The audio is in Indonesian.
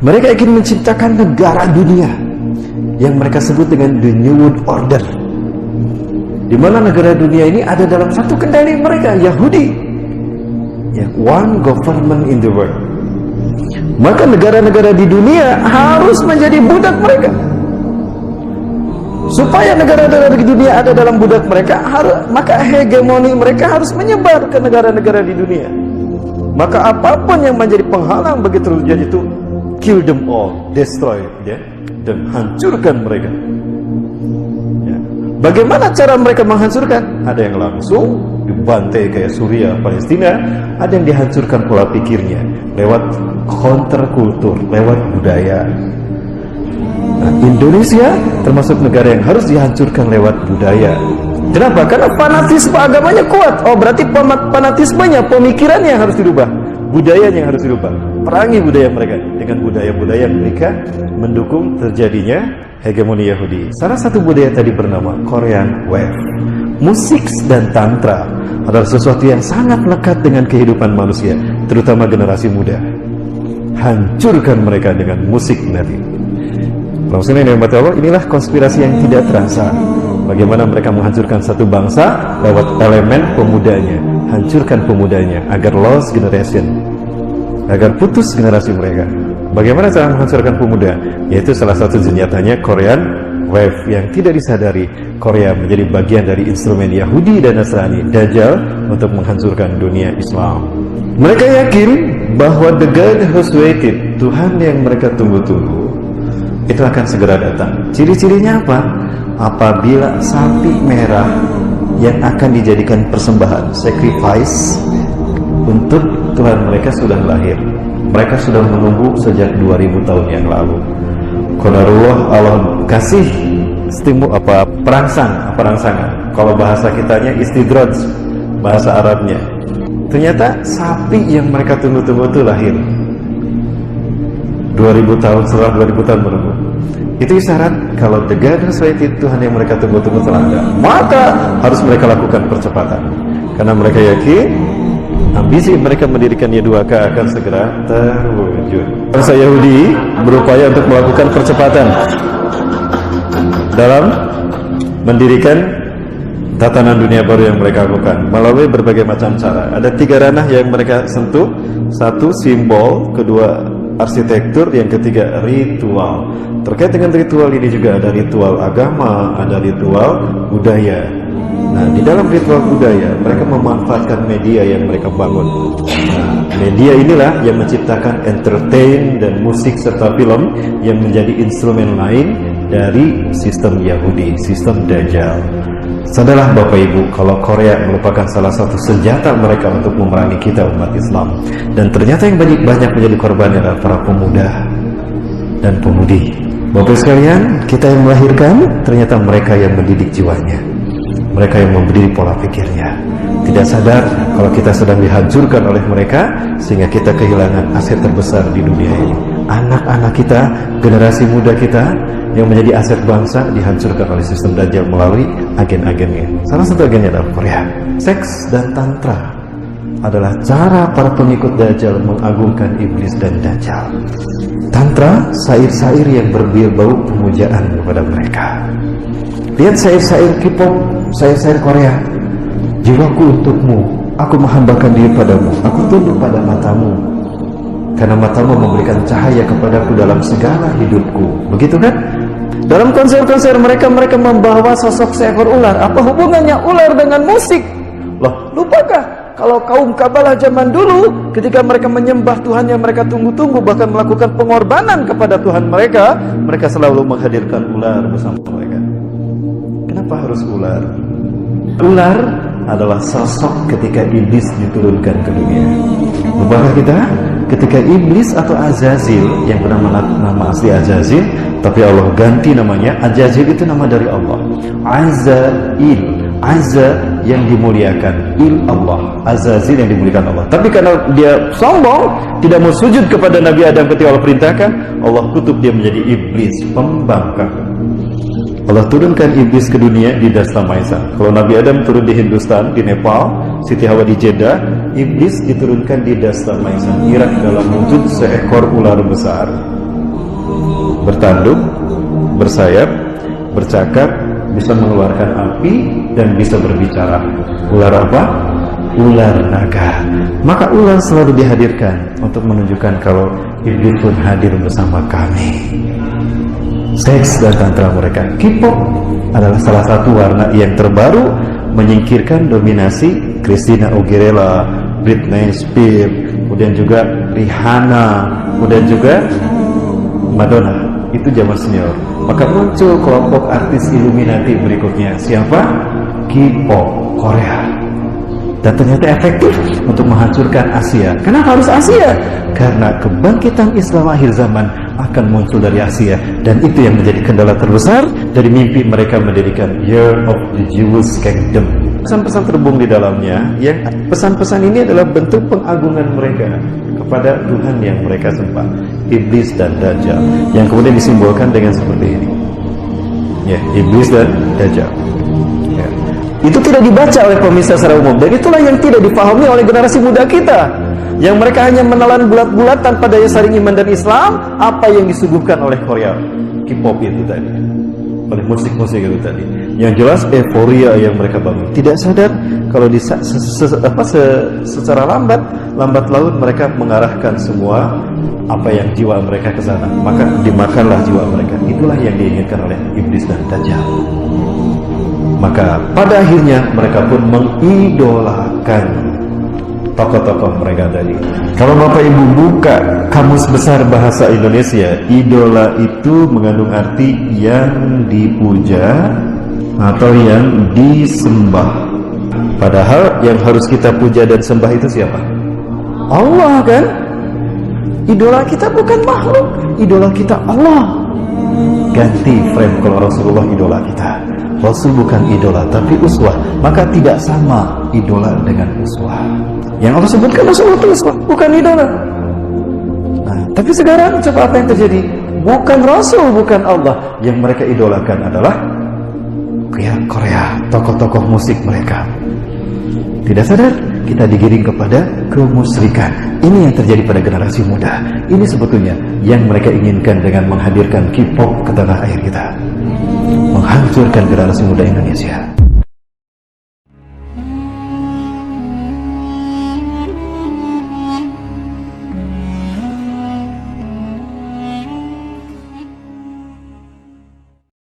Mereka ingin menciptakan negara dunia yang mereka sebut dengan the New World Order, di mana negara dunia ini ada dalam satu kendali mereka, Yahudi, yang one government in the world. Maka negara-negara di dunia harus menjadi budak mereka. Supaya negara-negara di dunia ada dalam budak mereka, maka hegemoni mereka harus menyebar ke negara-negara di dunia. Maka apapun yang menjadi penghalang bagi terjadi itu, kill them all, destroy, ya, dan hancurkan mereka. Ya. Bagaimana cara mereka menghancurkan? Ada yang langsung dibantai kayak Suriah, Palestina. Ada yang dihancurkan pola pikirnya lewat counterkultur, lewat budaya. Nah, Indonesia termasuk negara yang harus dihancurkan lewat budaya. Kenapa? Karena fanatisme agamanya kuat. Oh, berarti fanatismenya, pemikirannya yang harus dirubah, budayanya yang harus dirubah. Perangi budaya mereka dengan budaya-budaya mereka mendukung terjadinya hegemoni Yahudi. Salah satu budaya tadi bernama Korean Wave. Musik dan tantra adalah sesuatu yang sangat lekat dengan kehidupan manusia, terutama generasi muda. Hancurkan mereka dengan musik nanti. Maksudnya inilah konspirasi yang tidak terasa. Bagaimana mereka menghancurkan satu bangsa lewat elemen pemudanya. Hancurkan pemudanya agar lost generation, agar putus generasi mereka. Bagaimana cara menghancurkan pemuda? Yaitu salah satu senjatanya Korean Wave, yang tidak disadari Korea menjadi bagian dari instrumen Yahudi dan Nasrani, Dajjal, untuk menghancurkan dunia Islam. Mereka yakin bahwa the God who's waited, Tuhan yang mereka tunggu-tunggu, itu akan segera datang. Ciri-cirinya apa? Apabila sapi merah yang akan dijadikan persembahan, sacrifice, untuk Tuhan mereka sudah lahir. Mereka sudah menunggu sejak 2000 tahun yang lalu. Qadarullah, Allah kasih perangsangan. Kalau bahasa kitanya istidraj, bahasa Arabnya. Ternyata sapi yang mereka tunggu-tunggu itu lahir. 2000 tahun setelah 2000 tahun menunggu. Itu isyarat kalau the God who's waited, Tuhan yang mereka tunggu-tunggu telah ada. Maka harus mereka lakukan percepatan, karena mereka yakin ambisi mereka mendirikan Y2K akan segera terwujud. Bangsa Yahudi berupaya untuk melakukan percepatan dalam mendirikan tatanan dunia baru yang mereka lakukan melalui berbagai macam cara. Ada 3 ranah yang mereka sentuh. 1, simbol. 2, arsitektur. Yang ketiga, ritual. Terkait dengan ritual ini juga ada ritual agama, ada ritual budaya. Nah, di dalam ritual budaya mereka memanfaatkan media yang mereka bangun. Nah, media inilah yang menciptakan entertain dan musik serta film yang menjadi instrumen lain dari sistem Yahudi, sistem Dajjal. Sadarlah Bapak Ibu, kalau Korea merupakan salah satu senjata mereka untuk memerangi kita umat Islam. Dan ternyata yang banyak menjadi korbannya adalah para pemuda dan pemudi. Bapak sekalian, kita yang melahirkan, ternyata mereka yang mendidik jiwanya, mereka yang memberi pola pikirnya. Tidak sadar kalau kita sedang dihancurkan oleh mereka, sehingga kita kehilangan aset terbesar di dunia ini. Anak-anak kita, generasi muda kita yang menjadi aset bangsa, dihancurkan oleh sistem Dajjal melalui agen-agennya. Salah satu agennya adalah Korea. Seks dan tantra adalah cara para pengikut Dajjal mengagungkan iblis dan Dajjal. Tantra, syair-syair yang berbau pemujaan kepada mereka. Lihat syair-syair K-pop, syair-syair Korea. Jiwaku untukmu, aku menghambakan diri padamu, aku tunduk pada matamu, karena matamu memberikan cahaya kepadaku dalam segala hidupku. Begitu kan? Dalam konser-konser mereka membawa sosok seekor ular. Apa hubungannya ular dengan musik? Loh, lupakah kalau kaum Kabalah zaman dulu, ketika mereka menyembah Tuhan yang mereka tunggu-tunggu, bahkan melakukan pengorbanan kepada Tuhan mereka, mereka selalu menghadirkan ular bersama mereka. Kenapa harus ular? Ular adalah sosok ketika iblis diturunkan ke dunia. Lupakah kita? Ketika iblis atau Azazil, yang bernama nama asli Azazil, tapi Allah ganti namanya. Azazil itu nama dari Allah. Azail, Azza yang dimuliakan, Il Allah, Azazil yang dimuliakan Allah. Tapi karena dia sombong, tidak mau sujud kepada Nabi Adam ketika Allah perintahkan, Allah kutuk dia menjadi iblis, pembangkang. Allah turunkan iblis ke dunia di Dasla Maisa. Kalau Nabi Adam turun di Hindustan, di Nepal, Siti Hawa di Jeddah, iblis diturunkan di Dasla Maisa, Irak, dalam wujud seekor ular besar. bertanduk, bersayap, bercakap, bisa mengeluarkan api, dan bisa berbicara. Ular apa? Ular naga. Maka ular selalu dihadirkan untuk menunjukkan kalau iblis pun hadir bersama kami. Seks dan tantra mereka. K-pop adalah salah satu warna yang terbaru menyingkirkan dominasi Christina Aguilera, Britney Spears, kemudian juga Rihanna, kemudian juga Madonna. Itu zaman senior. Maka muncul kelompok artis Illuminati berikutnya. Siapa? K-pop Korea. Dan ternyata efektif untuk menghancurkan Asia. Kenapa harus Asia? Karena kebangkitan Islam akhir zaman akan muncul dari Asia. Dan itu yang menjadi kendala terbesar dari mimpi mereka mendirikan Year of the Jewish Kingdom. Pesan-pesan terhubung di dalamnya, yang pesan-pesan ini adalah bentuk pengagungan mereka kepada Tuhan yang mereka sembah, Iblis dan Dajjal, yang kemudian disimbolkan dengan seperti ini. Ya, Iblis dan Dajjal. Ya. Itu tidak dibaca oleh pemirsa secara umum, dan itulah yang tidak dipahami oleh generasi muda kita, yang mereka hanya menelan bulat-bulat tanpa daya saring iman dan Islam apa yang disuguhkan oleh Korea, K-pop itu tadi, oleh musik-musik itu tadi. Yang jelas euforia yang mereka bangun, tidak sadar kalau secara lambat laun mereka mengarahkan semua apa yang jiwa mereka ke sana, maka dimakanlah jiwa mereka. Itulah yang diinginkan oleh Iblis dan Dajjal. Maka pada akhirnya mereka pun mengidolakan tokoh-tokoh mereka tadi. Kalau Bapak Ibu buka Kamus Besar Bahasa Indonesia, idola itu mengandung arti yang dipuja atau yang disembah. Padahal yang harus kita puja dan sembah itu siapa? Allah, kan? Idola kita bukan makhluk, idola kita Allah. Ganti frame kalau Rasulullah idola kita. Rasul bukan idola tapi uswah, maka tidak sama idola dengan uswah. Yang Allah sebutkan Rasulullah itu uswah, bukan idola. Nah, tapi sekarang coba apa yang terjadi? Bukan Rasul, bukan Allah. Yang mereka idolakan adalah Korea, tokoh-tokoh musik mereka. Tidak sadar kita digiring kepada kemusyrikan. Ini yang terjadi pada generasi muda. Ini sebetulnya yang mereka inginkan dengan menghadirkan K-pop ke tanah air kita, menghancurkan generasi muda Indonesia.